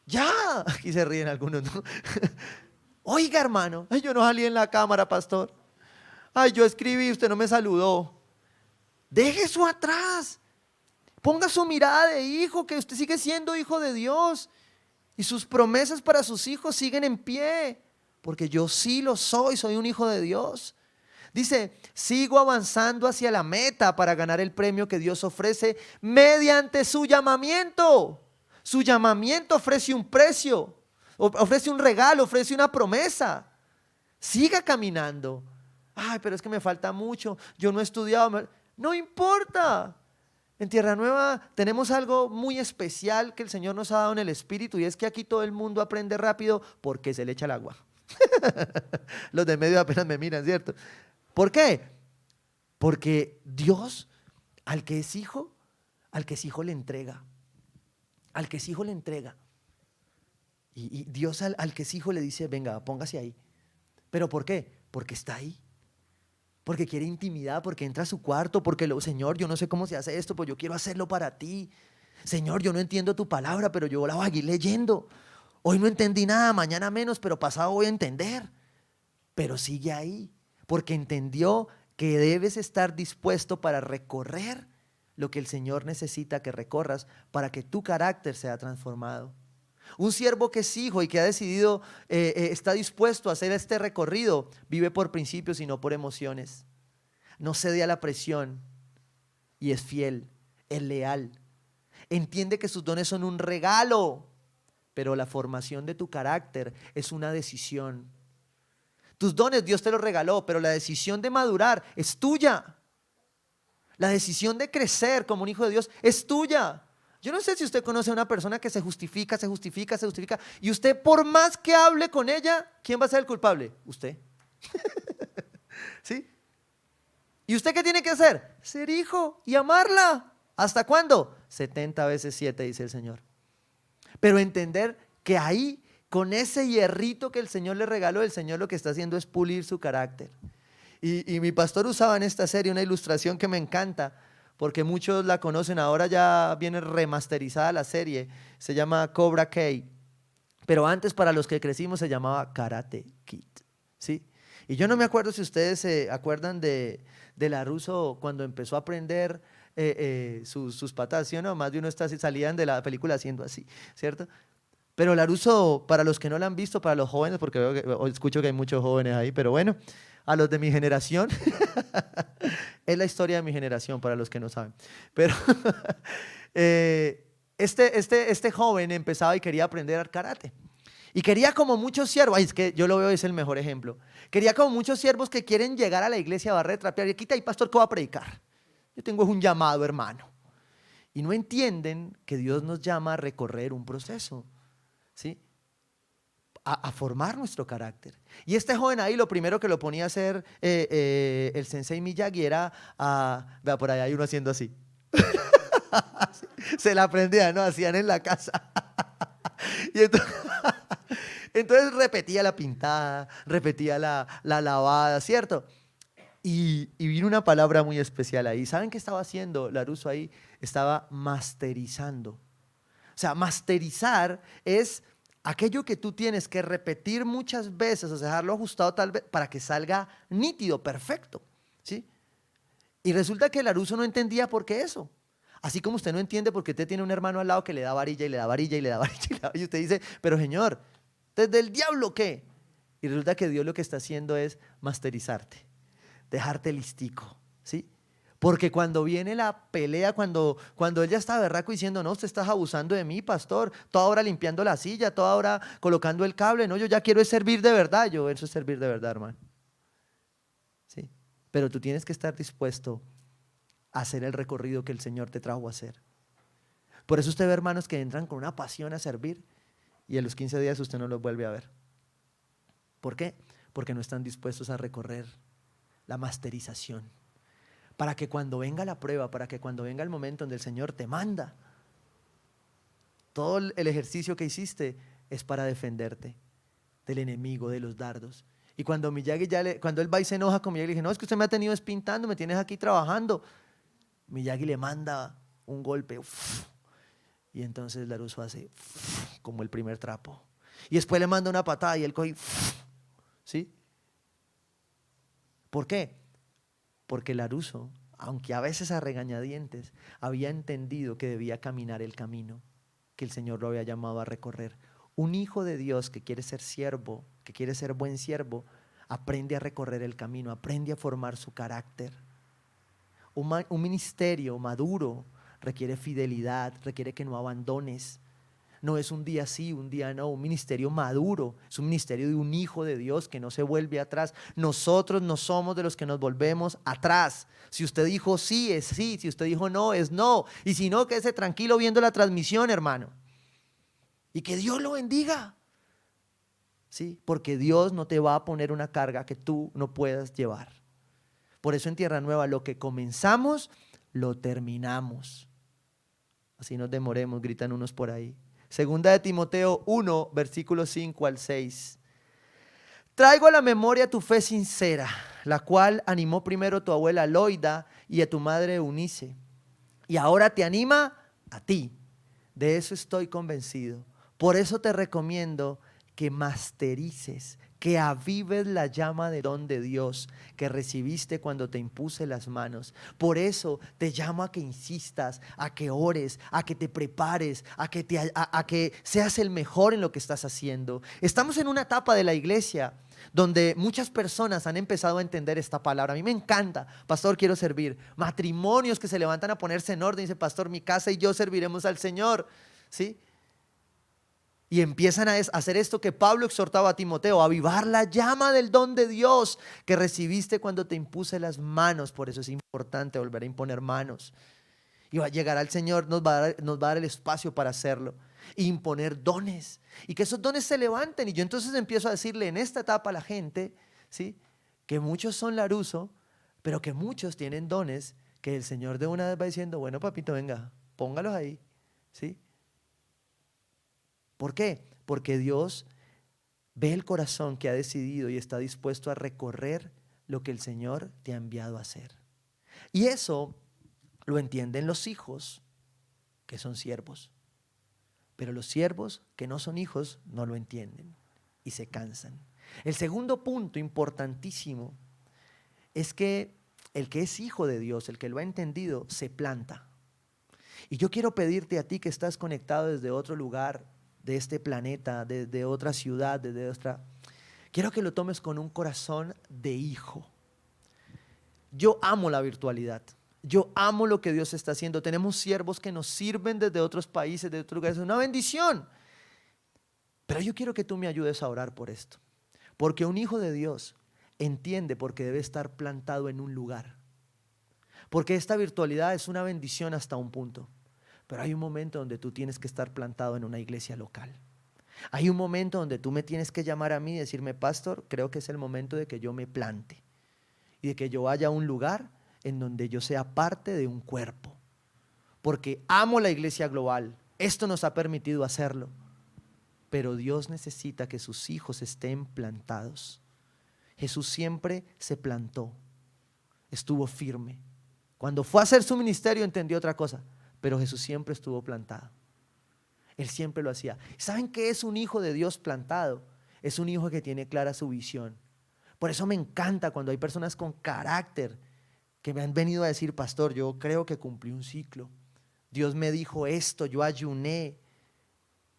Ya. Aquí se ríen algunos, ¿no? Oiga, hermano. Ay, yo no salí en la cámara, pastor. Ay, yo escribí, usted no me saludó. Deje eso atrás. Ponga su mirada de hijo, que usted sigue siendo hijo de Dios. Y sus promesas para sus hijos siguen en pie. Porque yo sí lo soy un hijo de Dios. Dice, sigo avanzando hacia la meta para ganar el premio que Dios ofrece mediante su llamamiento. Su llamamiento ofrece un precio, ofrece un regalo, ofrece una promesa. Siga caminando. Ay, pero es que me falta mucho, yo no he estudiado. No importa. En Tierra Nueva tenemos algo muy especial que el Señor nos ha dado en el Espíritu, y es que aquí todo el mundo aprende rápido porque se le echa el agua. Los de medio apenas me miran, ¿cierto? ¿Por qué? Porque Dios, al que es hijo le entrega. Al que es hijo le entrega. Y Dios al que es hijo le dice, venga, póngase ahí. ¿Pero por qué? Porque está ahí. Porque quiere intimidad, porque entra a su cuarto, porque Señor, yo no sé cómo se hace esto, pues yo quiero hacerlo para ti. Señor, yo no entiendo tu palabra, pero yo la voy a ir leyendo. Hoy no entendí nada, mañana menos, pero pasado voy a entender. Pero sigue ahí, porque entendió que debes estar dispuesto para recorrer lo que el Señor necesita que recorras para que tu carácter sea transformado. Un siervo que es hijo y que ha decidido, está dispuesto a hacer este recorrido, vive por principios y no por emociones. No cede a la presión y es fiel, es leal. Entiende que sus dones son un regalo, pero la formación de tu carácter es una decisión. Tus dones Dios te los regaló, pero la decisión de madurar es tuya. La decisión de crecer como un hijo de Dios es tuya. Yo no sé si usted conoce a una persona que se justifica, y usted por más que hable con ella, ¿quién va a ser el culpable? Usted. ¿Sí? ¿Y usted qué tiene que hacer? Ser hijo y amarla. ¿Hasta cuándo? 70 veces 7, dice el Señor. Pero entender que ahí, con ese hierrito que el Señor le regaló, el Señor lo que está haciendo es pulir su carácter. Y mi pastor usaba en esta serie una ilustración que me encanta, porque muchos la conocen, ahora ya viene remasterizada la serie, se llama Cobra Kai, pero antes para los que crecimos se llamaba Karate Kid, ¿sí? Y yo no me acuerdo si ustedes se acuerdan de LaRusso cuando empezó a aprender sus patadas, ¿sí o no? Más de uno salían de la película haciendo así, ¿cierto? Pero LaRusso, para los que no la han visto, para los jóvenes, porque escucho que hay muchos jóvenes ahí, pero bueno, a los de mi generación, es la historia de mi generación, para los que no saben. Pero este joven empezaba y quería aprender karate. Y quería como muchos siervos, es que yo lo veo, es el mejor ejemplo. Quería como muchos siervos que quieren llegar a la iglesia a barrer, trapear, y quita ahí, pastor, ¿qué va a predicar? Yo tengo un llamado, hermano. Y no entienden que Dios nos llama a recorrer un proceso, ¿sí? A formar nuestro carácter. Y este joven ahí, lo primero que lo ponía a hacer el sensei Miyagi era, vea, por allá hay uno haciendo así. Se la aprendía, ¿no? Hacían en la casa. Y entonces repetía la pintada, repetía la lavada, ¿cierto? Y vino una palabra muy especial ahí. ¿Saben qué estaba haciendo LaRusso ahí? Estaba masterizando. O sea, masterizar es aquello que tú tienes que repetir muchas veces, o sea, dejarlo ajustado tal vez para que salga nítido, perfecto, ¿sí? Y resulta que LaRusso no entendía por qué eso. Así como usted no entiende por qué usted tiene un hermano al lado que le da varilla y le da varilla y le da varilla y usted dice, pero señor, ¿desde el diablo qué? Y resulta que Dios lo que está haciendo es masterizarte, dejarte listico, ¿sí? Porque cuando viene la pelea, cuando él ya está berraco diciendo, no, usted está abusando de mí, pastor, toda hora limpiando la silla, toda hora colocando el cable, no, yo ya quiero es servir de verdad. Eso es servir de verdad, hermano. ¿Sí? Pero tú tienes que estar dispuesto a hacer el recorrido que el Señor te trajo a hacer. Por eso usted ve hermanos que entran con una pasión a servir y a los 15 días usted no los vuelve a ver. ¿Por qué? Porque no están dispuestos a recorrer la masterización. Para que cuando venga la prueba, para que cuando venga el momento donde el Señor te manda, todo el ejercicio que hiciste es para defenderte del enemigo, de los dardos. Y cuando Miyagi cuando él va y se enoja con Miyagi, le dije, no, es que usted me ha tenido espintando, me tienes aquí trabajando. Miyagi le manda un golpe, y entonces LaRusso hace como el primer trapo. Y después le manda una patada y él coge, ¿sí? ¿Por qué? Porque LaRusso, aunque a veces a regañadientes, había entendido que debía caminar el camino que el Señor lo había llamado a recorrer. Un hijo de Dios que quiere ser siervo, que quiere ser buen siervo, aprende a recorrer el camino, aprende a formar su carácter. Un ministerio maduro requiere fidelidad, requiere que no abandones. No es un día sí, un día no. Un ministerio maduro es un ministerio de un hijo de Dios que no se vuelve atrás. Nosotros no somos de los que nos volvemos atrás. Si usted dijo sí, es sí. Si usted dijo no, es no. Y si no, quédese tranquilo viendo la transmisión, hermano. Y que Dios lo bendiga. ¿Sí? Porque Dios no te va a poner una carga que tú no puedas llevar. Por eso en Tierra Nueva lo que comenzamos, lo terminamos. Así nos demoremos, gritan unos por ahí. Segunda de Timoteo 1, versículos 5 al 6. Traigo a la memoria tu fe sincera, la cual animó primero tu abuela Loida y a tu madre Eunice. Y ahora te anima a ti. De eso estoy convencido. Por eso te recomiendo que masterices, que que avives la llama de don de Dios que recibiste cuando te impuse las manos. Por eso te llamo a que insistas, a que ores, a que te prepares, a que seas el mejor en lo que estás haciendo. Estamos en una etapa de la iglesia donde muchas personas han empezado a entender esta palabra. A mí me encanta, pastor, quiero servir. Matrimonios que se levantan a ponerse en orden y dicen, pastor, mi casa y yo serviremos al Señor, ¿sí? Y empiezan a hacer esto que Pablo exhortaba a Timoteo, a avivar la llama del don de Dios que recibiste cuando te impuse las manos. Por eso es importante volver a imponer manos. Y va a llegar al Señor, nos va a dar el espacio para hacerlo. E imponer dones. Y que esos dones se levanten. Y yo entonces empiezo a decirle en esta etapa a la gente, ¿sí?, que muchos son laruso, pero que muchos tienen dones que el Señor de una vez va diciendo, bueno, papito, venga, póngalos ahí, ¿sí? ¿Por qué? Porque Dios ve el corazón que ha decidido y está dispuesto a recorrer lo que el Señor te ha enviado a hacer. Y eso lo entienden los hijos que son siervos. Pero los siervos que no son hijos no lo entienden y se cansan. El segundo punto importantísimo es que el que es hijo de Dios, el que lo ha entendido, se planta. Y yo quiero pedirte a ti que estás conectado desde otro lugar de este planeta, desde otra ciudad, quiero que lo tomes con un corazón de hijo. Yo amo la virtualidad. Yo amo lo que Dios está haciendo. Tenemos siervos que nos sirven desde otros países, de otros lugares. Es una bendición. Pero yo quiero que tú me ayudes a orar por esto. Porque un hijo de Dios entiende porque debe estar plantado en un lugar. Porque esta virtualidad es una bendición hasta un punto. Pero hay un momento donde tú tienes que estar plantado en una iglesia local. Hay un momento donde tú me tienes que llamar a mí y decirme, pastor, creo que es el momento de que yo me plante. Y de que yo vaya a un lugar en donde yo sea parte de un cuerpo. Porque amo la iglesia global. Esto nos ha permitido hacerlo. Pero Dios necesita que sus hijos estén plantados. Jesús siempre se plantó. Estuvo firme. Cuando fue a hacer su ministerio entendió otra cosa. Pero Jesús siempre estuvo plantado. Él siempre lo hacía. ¿Saben qué es un hijo de Dios plantado? Es un hijo que tiene clara su visión. Por eso me encanta cuando hay personas con carácter que me han venido a decir, pastor, yo creo que cumplí un ciclo. Dios me dijo esto, yo ayuné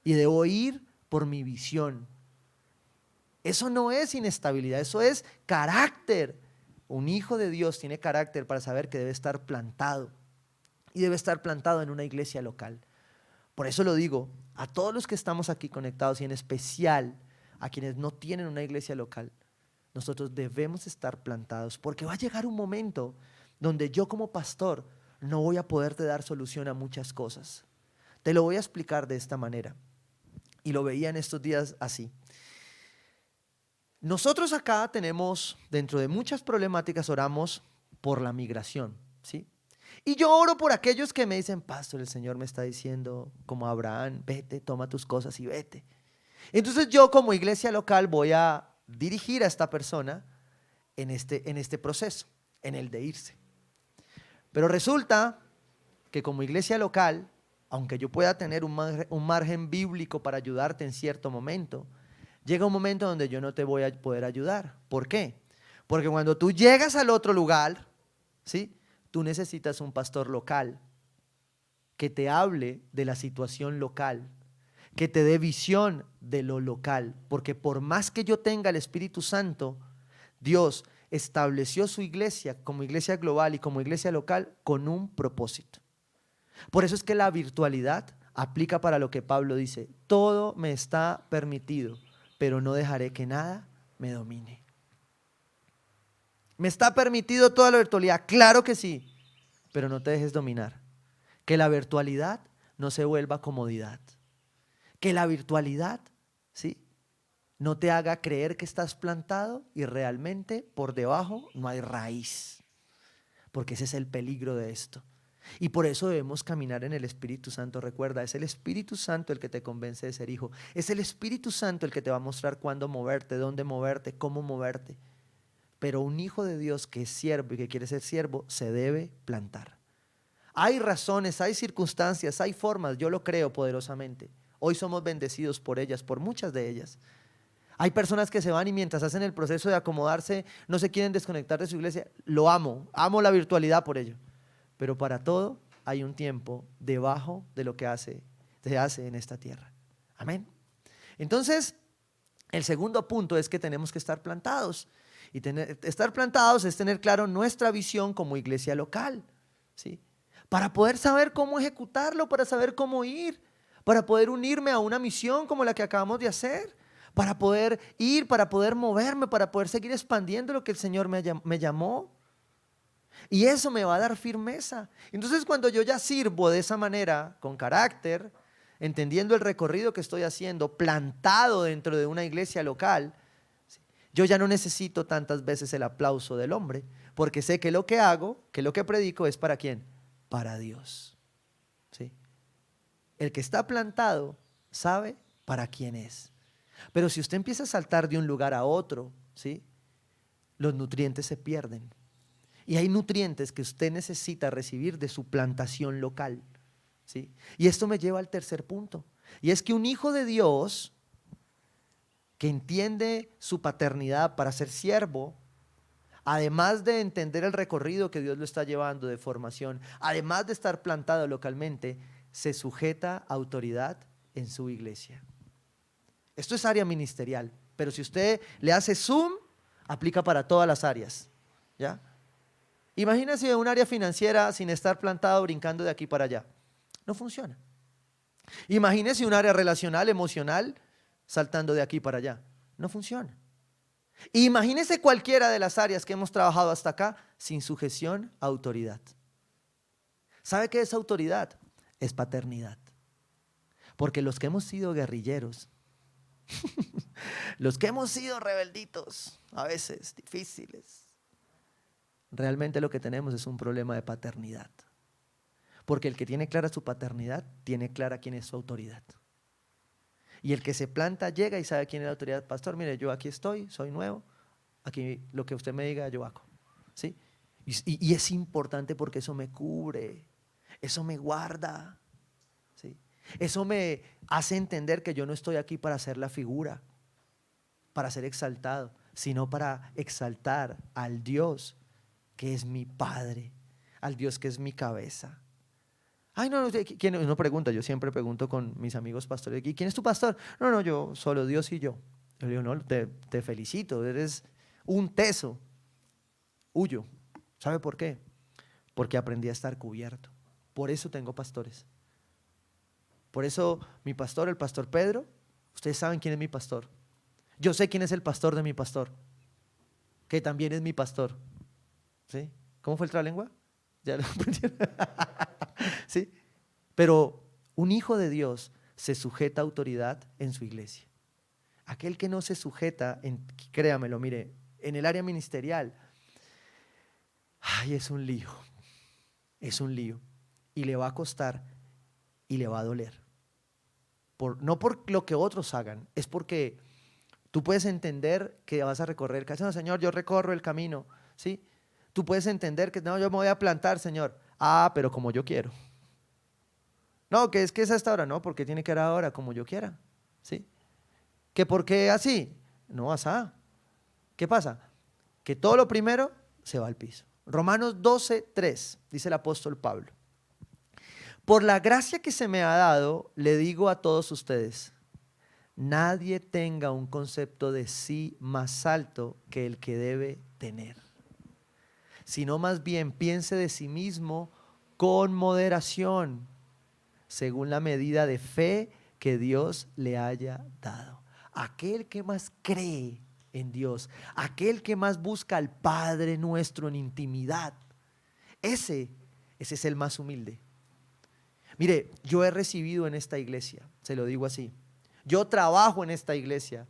y debo ir por mi visión. Eso no es inestabilidad, eso es carácter. Un hijo de Dios tiene carácter para saber que debe estar plantado. Y debe estar plantado en una iglesia local. Por eso lo digo a todos los que estamos aquí conectados y en especial a quienes no tienen una iglesia local. Nosotros debemos estar plantados porque va a llegar un momento donde yo como pastor no voy a poderte dar solución a muchas cosas. Te lo voy a explicar de esta manera. Y lo veía en estos días así. Nosotros acá tenemos, dentro de muchas problemáticas, oramos por la migración, ¿sí? Y yo oro por aquellos que me dicen, pastor, el Señor me está diciendo, como Abraham, vete, toma tus cosas y vete. Entonces yo como iglesia local voy a dirigir a esta persona en este proceso, en el de irse. Pero resulta que como iglesia local, aunque yo pueda tener un margen bíblico para ayudarte en cierto momento, llega un momento donde yo no te voy a poder ayudar. ¿Por qué? Porque cuando tú llegas al otro lugar, ¿sí?, tú necesitas un pastor local que te hable de la situación local, que te dé visión de lo local, porque por más que yo tenga el Espíritu Santo, Dios estableció su iglesia como iglesia global y como iglesia local con un propósito. Por eso es que la virtualidad aplica para lo que Pablo dice, todo me está permitido, pero no dejaré que nada me domine. ¿Me está permitido toda la virtualidad? Claro que sí, pero no te dejes dominar. Que la virtualidad no se vuelva comodidad. Que la virtualidad, ¿sí?, no te haga creer que estás plantado y realmente por debajo no hay raíz. Porque ese es el peligro de esto. Y por eso debemos caminar en el Espíritu Santo. Recuerda, es el Espíritu Santo el que te convence de ser hijo. Es el Espíritu Santo el que te va a mostrar cuándo moverte, dónde moverte, cómo moverte. Pero un hijo de Dios que es siervo y que quiere ser siervo se debe plantar. Hay razones, hay circunstancias, hay formas, yo lo creo poderosamente. Hoy somos bendecidos por ellas, por muchas de ellas. Hay personas que se van y mientras hacen el proceso de acomodarse, no se quieren desconectar de su iglesia. Lo amo la virtualidad por ello. Pero para todo hay un tiempo debajo de lo que se hace en esta tierra. Amén. Entonces, el segundo punto es que tenemos que estar plantados. Y estar plantados es tener claro nuestra visión como iglesia local, ¿sí? Para poder saber cómo ejecutarlo, para saber cómo ir, para poder unirme a una misión como la que acabamos de hacer, para poder ir, para poder moverme, para poder seguir expandiendo lo que el Señor me llamó. Y eso me va a dar firmeza. Entonces, cuando yo ya sirvo de esa manera, con carácter, entendiendo el recorrido que estoy haciendo, plantado dentro de una iglesia local, yo ya no necesito tantas veces el aplauso del hombre, porque sé que lo que hago, que lo que predico es ¿para quién? Para Dios. ¿Sí? El que está plantado sabe para quién es. Pero si usted empieza a saltar de un lugar a otro, ¿sí? Los nutrientes se pierden. Y hay nutrientes que usted necesita recibir de su plantación local, ¿sí? Y esto me lleva al tercer punto. Y es que un hijo de Dios que entiende su paternidad para ser siervo, además de entender el recorrido que Dios lo está llevando de formación, además de estar plantado localmente, se sujeta a autoridad en su iglesia. Esto es área ministerial, pero si usted le hace zoom, aplica para todas las áreas, ¿ya? Imagínese un área financiera sin estar plantado brincando de aquí para allá. No funciona. Imagínese un área relacional, emocional, saltando de aquí para allá. No funciona. Imagínese cualquiera de las áreas que hemos trabajado hasta acá sin sujeción a autoridad. ¿Sabe qué es autoridad? Es paternidad. Porque los que hemos sido guerrilleros, los que hemos sido rebelditos, a veces difíciles, realmente lo que tenemos es un problema de paternidad. Porque el que tiene clara su paternidad, tiene clara quién es su autoridad. Y el que se planta llega y sabe quién es la autoridad. Pastor, mire, yo aquí estoy, soy nuevo, aquí lo que usted me diga yo hago, ¿sí? Y es importante porque eso me cubre, eso me guarda, ¿sí? Eso me hace entender que yo no estoy aquí para hacer la figura, para ser exaltado, sino para exaltar al Dios que es mi Padre, al Dios que es mi cabeza. Ay, no, ¿quién? Uno pregunta, yo siempre pregunto con mis amigos pastores, ¿y quién es tu pastor? No, yo, solo Dios y yo. Yo le digo, no, te felicito, eres un teso, huyo. ¿Sabe por qué? Porque aprendí a estar cubierto. Por eso tengo pastores. Por eso mi pastor, el pastor Pedro, ustedes saben quién es mi pastor. Yo sé quién es el pastor de mi pastor, que también es mi pastor. ¿Sí? ¿Cómo fue el trabalengua? Ya lo aprendieron. ¿Sí? Pero un hijo de Dios se sujeta a autoridad en su iglesia. Aquel que no se sujeta, créamelo, mire, en el área ministerial, ay, es un lío, y le va a costar y le va a doler. No por lo que otros hagan, es porque tú puedes entender que vas a recorrer, que no, Señor, yo recorro el camino, ¿sí? Tú puedes entender que no, yo me voy a plantar, Señor. Ah, pero como yo quiero. No, que es a esta hora, no, porque tiene que ser ahora como yo quiera, ¿sí? ¿Que por qué así? No, asá. ¿Qué pasa? Que todo lo primero se va al piso. Romanos 12:3, dice el apóstol Pablo. Por la gracia que se me ha dado, le digo a todos ustedes, nadie tenga un concepto de sí más alto que el que debe tener, sino más bien piense de sí mismo con moderación, según la medida de fe que Dios le haya dado. Aquel que más cree en Dios, aquel que más busca al Padre nuestro en intimidad, ese es el más humilde. Mire, yo he recibido en esta iglesia, se lo digo así, yo trabajo en esta iglesia,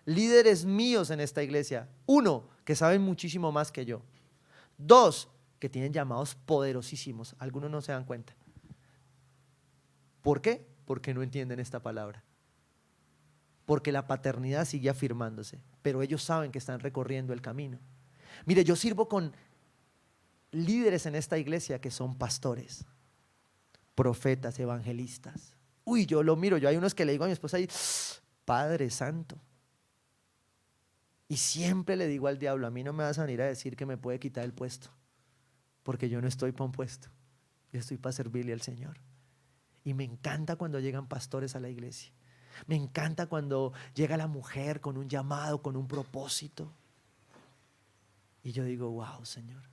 líderes míos en esta iglesia, uno, que saben muchísimo más que yo, dos, que tienen llamados poderosísimos, algunos no se dan cuenta. ¿Por qué? Porque no entienden esta palabra. Porque la paternidad sigue afirmándose, pero ellos saben que están recorriendo el camino. Mire, yo sirvo con líderes en esta iglesia que son pastores, profetas, evangelistas. Uy, yo lo miro, yo hay unos que le digo a mi esposa ahí, Padre Santo, Y siempre le digo al diablo, a mí no me vas a venir a decir que me puede quitar el puesto, porque yo no estoy para un puesto, yo estoy para servirle al Señor. Y me encanta cuando llegan pastores a la iglesia. Me encanta cuando llega la mujer con un llamado, con un propósito. Y yo digo, wow, Señor.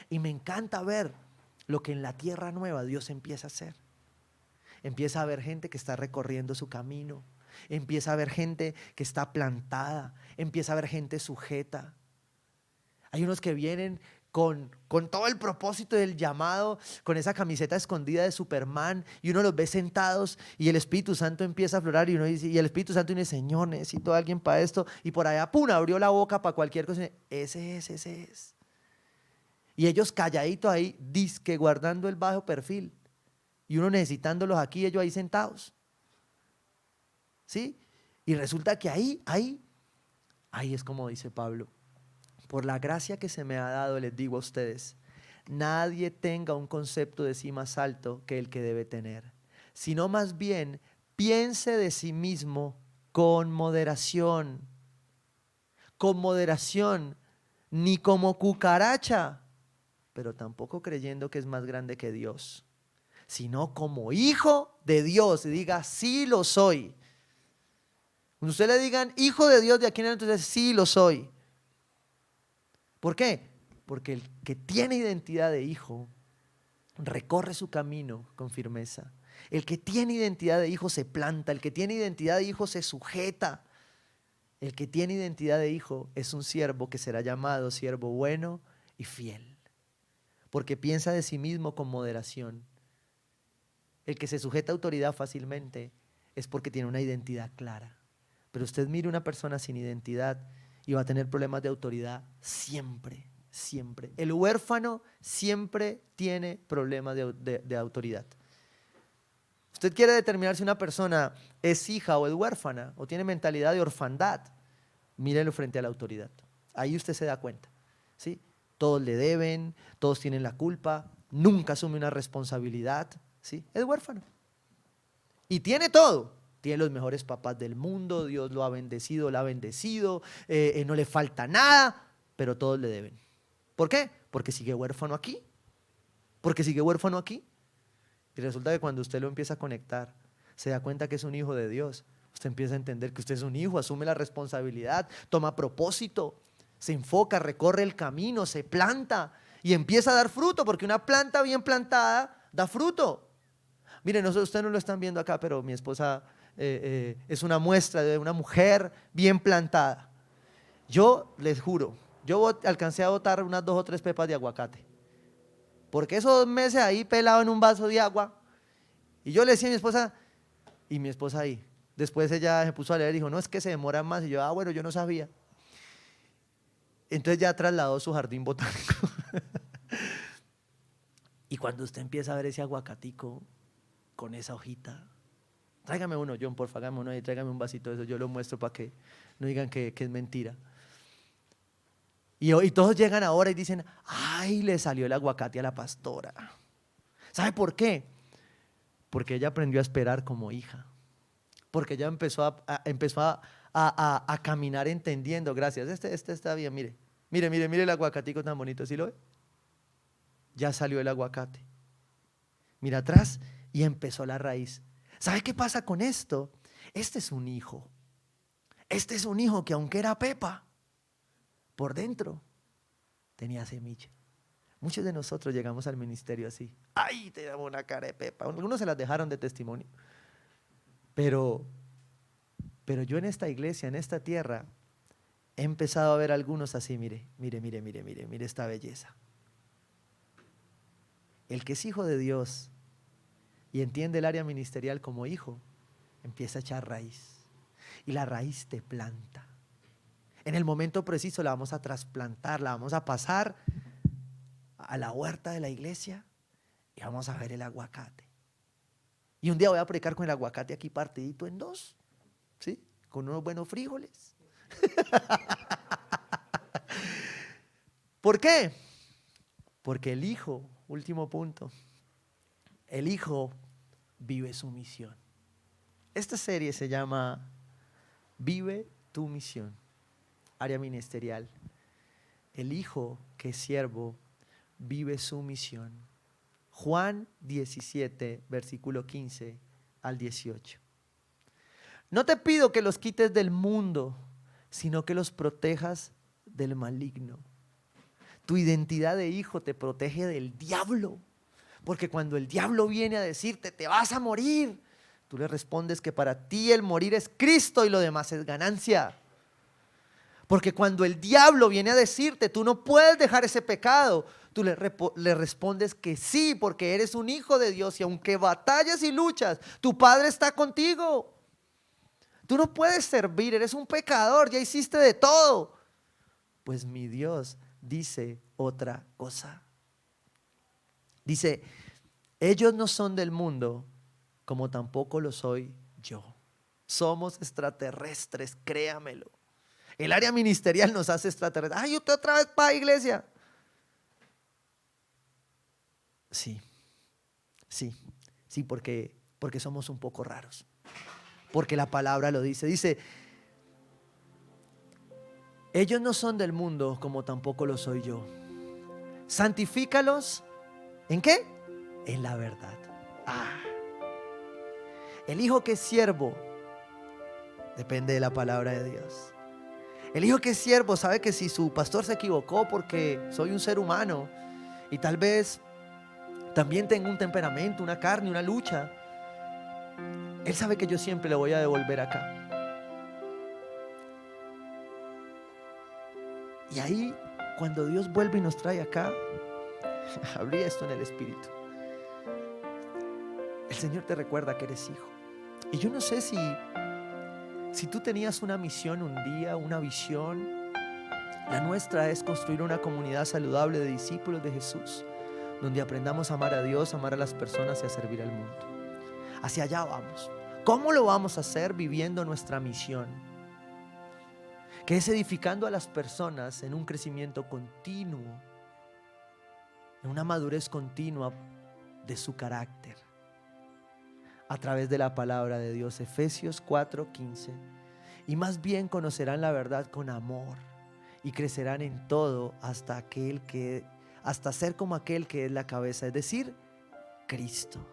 Y me encanta ver lo que en la tierra nueva Dios empieza a hacer. Empieza a haber gente que está recorriendo su camino. Empieza a haber gente que está plantada. Empieza a haber gente sujeta. Hay unos que vienen con todo el propósito del llamado, con esa camiseta escondida de Superman, y uno los ve sentados y el Espíritu Santo empieza a aflorar y uno dice, y el Espíritu Santo dice, Señor, necesito a alguien para esto, y por allá, pum, abrió la boca para cualquier cosa. Ese es. Y ellos calladitos ahí, disque guardando el bajo perfil, y uno necesitándolos aquí, ellos ahí sentados. ¿Sí? Y resulta que ahí es como dice Pablo. Por la gracia que se me ha dado, les digo a ustedes, nadie tenga un concepto de sí más alto que el que debe tener, sino más bien piense de sí mismo con moderación, ni como cucaracha, pero tampoco creyendo que es más grande que Dios, sino como hijo de Dios, y diga, sí lo soy. Cuando usted le digan, hijo de Dios, de aquí en adelante, entonces sí lo soy. ¿Por qué? Porque el que tiene identidad de hijo recorre su camino con firmeza. El que tiene identidad de hijo se planta. El que tiene identidad de hijo se sujeta. El que tiene identidad de hijo es un siervo que será llamado siervo bueno y fiel. Porque piensa de sí mismo con moderación. El que se sujeta a autoridad fácilmente es porque tiene una identidad clara. Pero usted mire una persona sin identidad y va a tener problemas de autoridad siempre, siempre. El huérfano siempre tiene problemas de autoridad. Usted quiere determinar si una persona es hija o es huérfana o tiene mentalidad de orfandad, mírelo frente a la autoridad. Ahí usted se da cuenta, ¿sí? Todos le deben, todos tienen la culpa, nunca asume una responsabilidad, ¿sí? Es huérfano. Y tiene todo. Tiene los mejores papás del mundo, Dios lo ha bendecido, la ha bendecido, no le falta nada, pero todos le deben. ¿Por qué? Porque sigue huérfano aquí. Y resulta que cuando usted lo empieza a conectar, se da cuenta que es un hijo de Dios. Usted empieza a entender que usted es un hijo, asume la responsabilidad, toma propósito, se enfoca, recorre el camino, se planta y empieza a dar fruto, porque una planta bien plantada da fruto. Miren, ustedes no lo están viendo acá, pero mi esposa es una muestra de una mujer bien plantada. Yo les juro, yo alcancé a botar unas 2 o 3 pepas de aguacate, porque esos 2 meses ahí pelado en un vaso de agua, y yo le decía a mi esposa, y mi esposa ahí, después ella se puso a leer y dijo, no, es que se demora más, y yo, bueno, yo no sabía. Entonces ya trasladó su jardín botánico. Y cuando usted empieza a ver ese aguacatico con esa hojita, tráigame uno, John, porfa, hágame uno y tráigame un vasito de eso, yo lo muestro para que no digan que es mentira. Y todos llegan ahora y dicen, ay, le salió el aguacate a la pastora. ¿Sabe por qué? Porque ella aprendió a esperar como hija. Porque ella empezó a caminar entendiendo, gracias, este está bien, mire el aguacatico tan bonito, ¿sí lo ve? Ya salió el aguacate. Mira atrás y empezó la raíz. ¿Sabe qué pasa con esto? Este es un hijo. Este es un hijo que aunque era pepa, por dentro tenía semilla. Muchos de nosotros llegamos al ministerio así. ¡Ay, te damos una cara de pepa! Algunos se las dejaron de testimonio. Pero yo en esta iglesia, en esta tierra, he empezado a ver algunos así, mire esta belleza. El que es hijo de Dios y entiende el área ministerial como hijo, empieza a echar raíz. Y la raíz te planta. En el momento preciso la vamos a trasplantar, la vamos a pasar a la huerta de la iglesia y vamos a ver el aguacate. Y un día voy a predicar con el aguacate aquí partidito en 2, ¿sí? Con unos buenos frijoles. ¿Por qué? Porque el hijo, último punto, el hijo vive su misión. Esta serie se llama Vive tu misión. área ministerial. El hijo que es siervo vive su misión. Juan 17, versículo 15 al 18. No te pido que los quites del mundo, sino que los protejas del maligno. Tu identidad de hijo te protege del diablo, porque cuando el diablo viene a decirte, te vas a morir, tú le respondes que para ti el morir es Cristo y lo demás es ganancia. Porque cuando el diablo viene a decirte, tú no puedes dejar ese pecado, tú le respondes que sí, porque eres un hijo de Dios y aunque batallas y luchas, tu Padre está contigo. Tú no puedes servir, eres un pecador, ya hiciste de todo. Pues mi Dios dice otra cosa. Dice, ellos no son del mundo, como tampoco lo soy yo. Somos extraterrestres, créamelo. El área ministerial nos hace extraterrestres. Ay, usted otra vez para la iglesia. Sí, porque somos un poco raros. Porque la palabra lo dice. Dice, ellos no son del mundo como tampoco lo soy yo. Santifícalos. ¿En qué? En la verdad. El hijo que es siervo depende de la palabra de Dios. El hijo que es siervo sabe que si su pastor se equivocó, porque soy un ser humano y tal vez también tengo un temperamento, una carne, una lucha, él sabe que yo siempre le voy a devolver acá. Y ahí, cuando Dios vuelve y nos trae acá, abrí esto en el espíritu. El Señor te recuerda que eres hijo. Y yo no sé si tú tenías una misión un día, una visión. La nuestra es construir una comunidad saludable de discípulos de Jesús, donde aprendamos a amar a Dios, a amar a las personas y a servir al mundo. Hacia allá vamos. ¿Cómo lo vamos a hacer? Viviendo nuestra misión, que es edificando a las personas en un crecimiento continuo, en una madurez continua de su carácter, a través de la palabra de Dios. Efesios 4:15. Y más bien conocerán la verdad con amor y crecerán en todo hasta ser como aquel que es la cabeza, es decir, Cristo.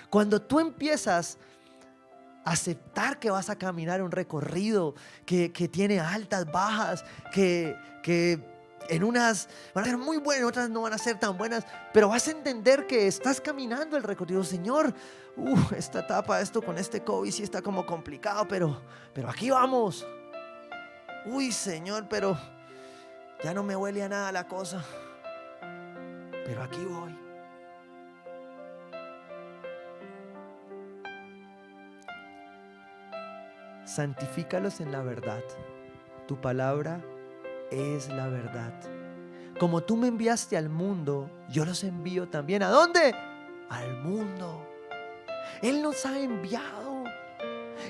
Cuando tú empiezas a aceptar que vas a caminar un recorrido que tiene altas, bajas, que en unas van a ser muy buenas, otras no van a ser tan buenas, pero vas a entender que estás caminando el recorrido. Señor, esta etapa, esto con este COVID sí está como complicado, pero aquí vamos. Señor, pero ya no me huele a nada la cosa, pero aquí voy. Santifícalos en la verdad. Tu palabra es la verdad. Como tú me enviaste al mundo, yo los envío también. ¿A dónde? Al mundo. Él nos ha enviado.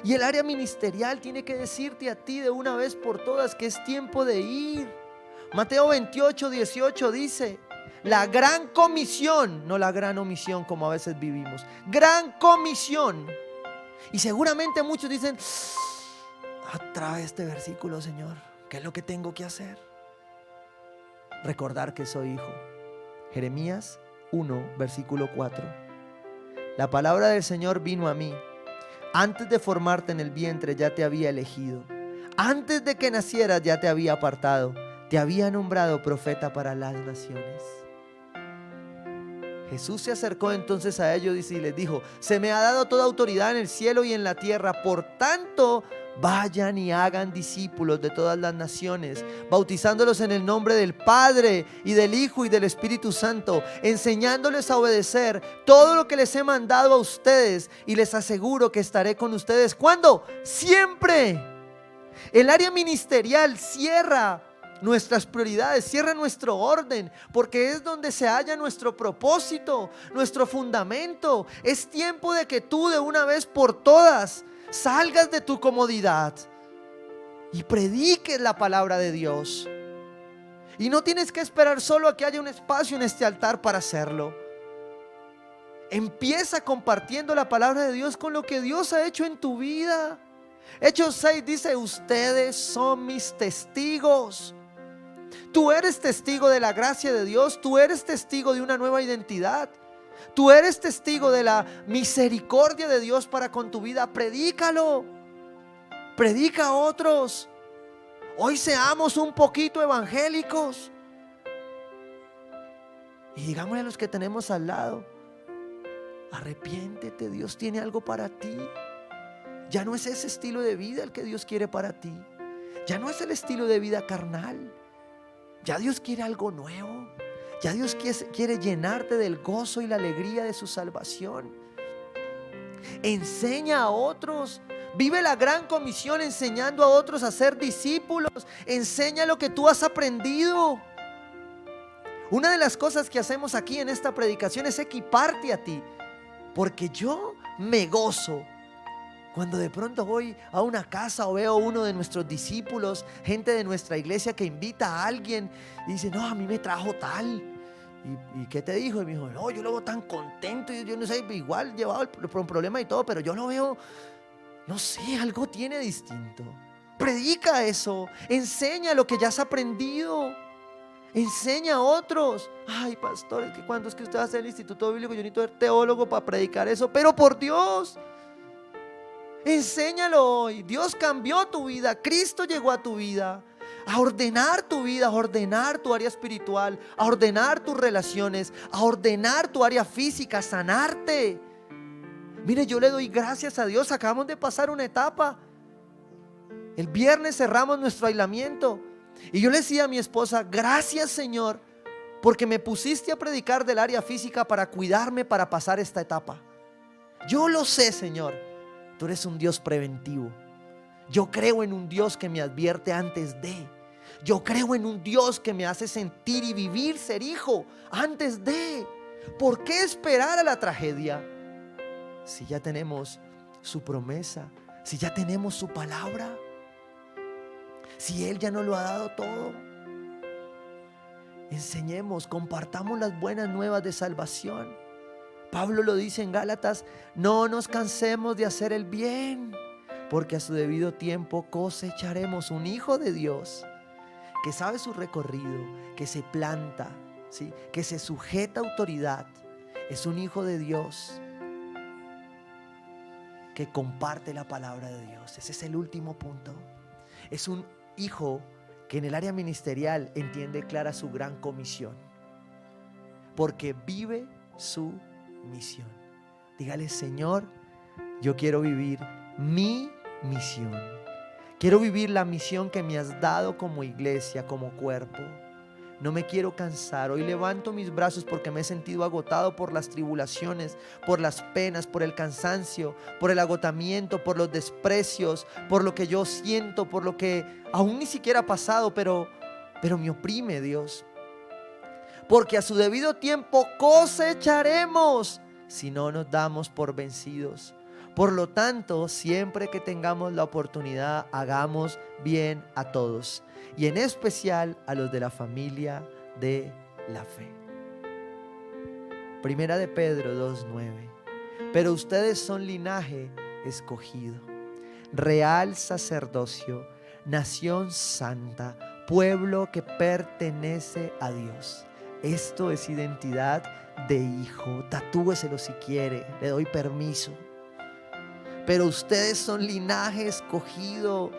Y el área ministerial tiene que decirte a ti de una vez por todas que es tiempo de ir. Mateo 28:18 dice, la gran comisión, no la gran omisión como a veces vivimos. Gran comisión. Y seguramente muchos dicen, otra vez este versículo, Señor, ¿qué es lo que tengo que hacer? Recordar que soy hijo. Jeremías 1, versículo 4. La palabra del Señor vino a mí. Antes de formarte en el vientre ya te había elegido. Antes de que nacieras ya te había apartado. Te había nombrado profeta para las naciones. Jesús se acercó entonces a ellos y les dijo, se me ha dado toda autoridad en el cielo y en la tierra, por tanto, vayan y hagan discípulos de todas las naciones, bautizándolos en el nombre del Padre y del Hijo y del Espíritu Santo, enseñándoles a obedecer todo lo que les he mandado a ustedes, y les aseguro que estaré con ustedes. ¿Cuándo? Siempre. El área ministerial cierra nuestras prioridades, cierra nuestro orden, porque es donde se halla nuestro propósito, nuestro fundamento. Es tiempo de que tú de una vez por todas salgas de tu comodidad y prediques la palabra de Dios. Y no tienes que esperar solo a que haya un espacio en este altar para hacerlo. Empieza compartiendo la palabra de Dios con lo que Dios ha hecho en tu vida. Hechos 6 dice: ustedes son mis testigos. Tú eres testigo de la gracia de Dios. Tú eres testigo de una nueva identidad. Tú eres testigo de la misericordia de Dios para con tu vida. Predícalo. Predica a otros. Hoy seamos un poquito evangélicos. Y digámosle a los que tenemos al lado: arrepiéntete, Dios tiene algo para ti. Ya no es ese estilo de vida el que Dios quiere para ti. Ya no es el estilo de vida carnal. Ya Dios quiere algo nuevo. Ya Dios quiere llenarte del gozo y la alegría de su salvación. Enseña a otros. Vive la gran comisión enseñando a otros a ser discípulos. Enseña lo que tú has aprendido. Una de las cosas que hacemos aquí en esta predicación es equiparte a ti. Porque yo me gozo cuando de pronto voy a una casa o veo a uno de nuestros discípulos, gente de nuestra iglesia que invita a alguien y dice: no, a mí me trajo tal. ¿Y qué te dijo? Y me dijo: no, yo lo veo tan contento. Yo no sé, igual llevado un problema y todo, pero yo lo veo, no sé, algo tiene distinto. Predica eso, enseña lo que ya has aprendido. Enseña a otros. Ay, pastor, es que cuando es que usted va a hacer el instituto bíblico, yo necesito ser teólogo para predicar eso. Pero por Dios, enséñalo hoy. Dios cambió tu vida. Cristo llegó a tu vida a ordenar tu vida, a ordenar tu área espiritual, a ordenar tus relaciones, a ordenar tu área física, a sanarte. Mire, yo le doy gracias a Dios. Acabamos de pasar una etapa. El viernes cerramos nuestro aislamiento y yo le decía a mi esposa: gracias, Señor, porque me pusiste a predicar del área física para cuidarme, para pasar esta etapa. Yo lo sé, Señor. Tú eres un Dios preventivo. Yo creo en un Dios que me advierte antes de. Yo creo en un Dios que me hace sentir y vivir, ser hijo, antes de. ¿Por qué esperar a la tragedia? Si ya tenemos su promesa, si ya tenemos su palabra, si Él ya nos lo ha dado todo. Enseñemos, compartamos las buenas nuevas de salvación. Pablo lo dice en Gálatas: no nos cansemos de hacer el bien, porque a su debido tiempo cosecharemos. Un hijo de Dios que sabe su recorrido, que se planta, ¿sí?, que se sujeta a autoridad, es un hijo de Dios que comparte la palabra de Dios. Ese es el último punto. Es un hijo que en el área ministerial entiende clara su gran comisión, porque vive su misión. Dígale: Señor, yo quiero vivir mi misión. Quiero vivir la misión que me has dado como iglesia, como cuerpo. No me quiero cansar. Hoy levanto mis brazos porque me he sentido agotado por las tribulaciones, por las penas, por el cansancio, por el agotamiento, por los desprecios, por lo que yo siento, por lo que aún ni siquiera ha pasado, pero me oprime, Dios. Porque a su debido tiempo cosecharemos si no nos damos por vencidos. Por lo tanto, siempre que tengamos la oportunidad, hagamos bien a todos, y en especial a los de la familia de la fe. Primera de Pedro 2:9. Pero ustedes son linaje escogido, real sacerdocio, nación santa, pueblo que pertenece a Dios. Esto es identidad de hijo. Tatúeselo si quiere, le doy permiso. Pero ustedes son linaje escogido,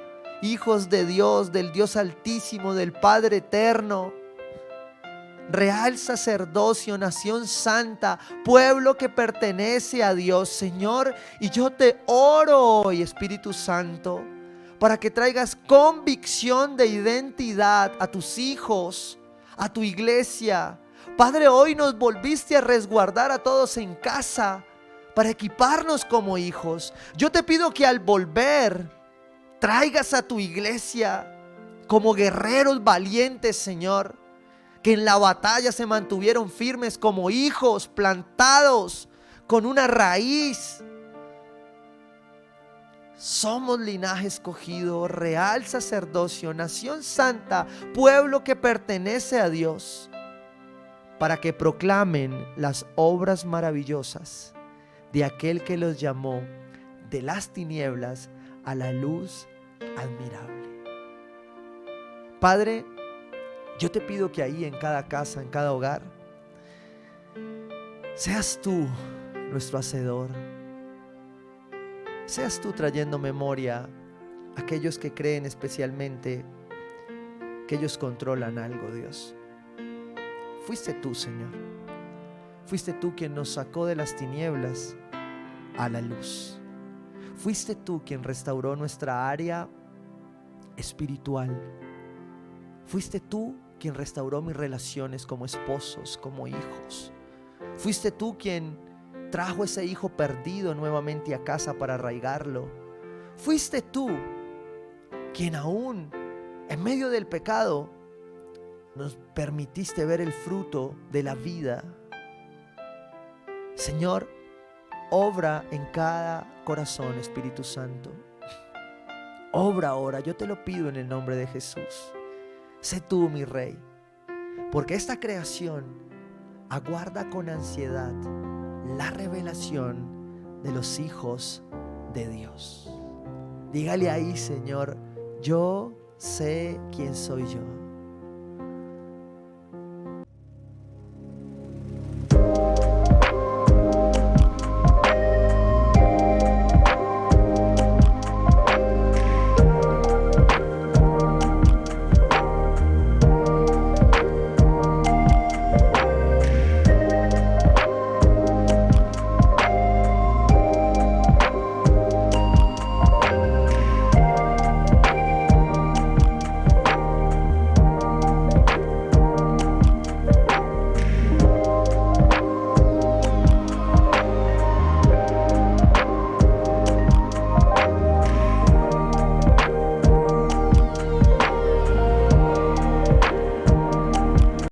hijos de Dios, del Dios Altísimo, del Padre Eterno. Real sacerdocio, nación santa, pueblo que pertenece a Dios. Señor, y yo te oro hoy, Espíritu Santo, para que traigas convicción de identidad a tus hijos, a tu iglesia. Padre, hoy nos volviste a resguardar a todos en casa para equiparnos como hijos. Yo te pido que al volver traigas a tu iglesia como guerreros valientes, Señor, que en la batalla se mantuvieron firmes como hijos plantados con una raíz. Somos linaje escogido, real sacerdocio, nación santa, pueblo que pertenece a Dios, para que proclamen las obras maravillosas de aquel que los llamó de las tinieblas a la luz admirable. Padre, yo te pido que ahí en cada casa, en cada hogar, seas tú nuestro hacedor. Seas tú trayendo memoria a aquellos que creen especialmente que ellos controlan algo, Dios. Fuiste tú, Señor. Fuiste tú quien nos sacó de las tinieblas a la luz. Fuiste tú quien restauró nuestra área espiritual. Fuiste tú quien restauró mis relaciones como esposos, como hijos. Fuiste tú quien trajo ese hijo perdido nuevamente a casa para arraigarlo. Fuiste tú quien aún en medio del pecado nos permitiste ver el fruto de la vida. Señor, obra en cada corazón, Espíritu Santo. Obra ahora, yo te lo pido en el nombre de Jesús. Sé tú mi Rey, porque esta creación aguarda con ansiedad la revelación de los hijos de Dios. Dígale ahí, Señor, yo sé quién soy yo.